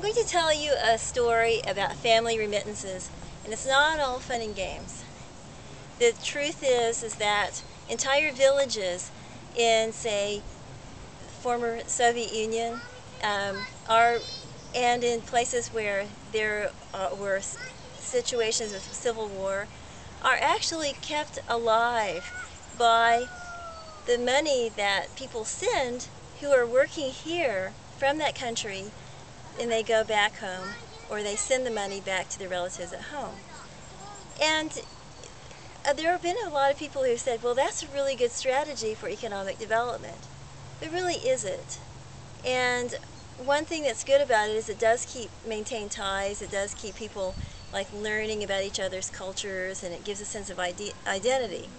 going to tell you a story about family remittances, and it's not all fun and games. The truth is that entire villages in, say, former Soviet Union and in places where there were situations of civil war are actually kept alive by the money that people send who are working here from that country, and they go back home, or they send the money back to their relatives at home. And there have been a lot of people who said, well, that's a really good strategy for economic development. It really isn't. And one thing that's good about it is it does maintain ties, it does keep people learning about each other's cultures, and it gives a sense of identity.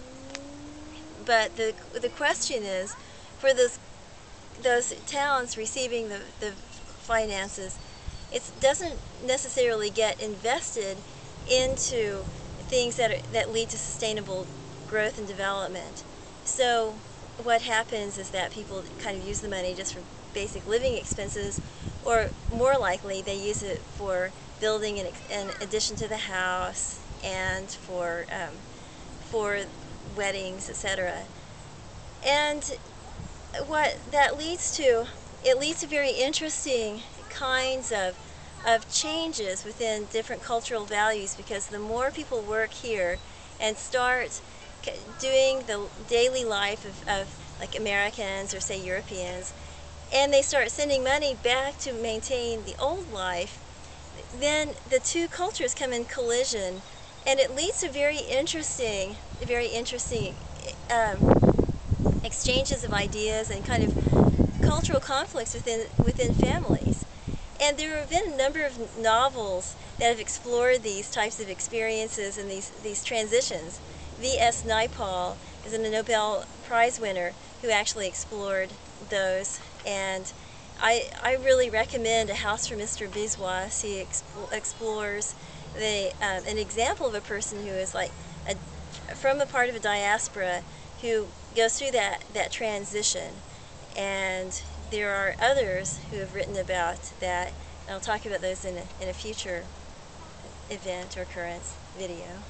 But the question is, for those towns receiving the finances, it doesn't necessarily get invested into things that lead to sustainable growth and development. So what happens is that people kind of use the money just for basic living expenses, or more likely they use it for building an addition to the house and for weddings, etc. And what that leads to, it leads to very interesting kinds of changes within different cultural values, because the more people work here and start doing the daily life of like Americans or say Europeans, and they start sending money back to maintain the old life, then the two cultures come in collision, and it leads to very interesting exchanges of ideas and kind of cultural conflicts within families. And there have been a number of novels that have explored these types of experiences and these transitions. V.S. Naipaul is a Nobel Prize winner who actually explored those, and I really recommend A House for Mr. Biswas. He explores an example of a person who is from a part of a diaspora who goes through that transition. And there are others who have written about that, and I'll talk about those in a future event or occurrence video.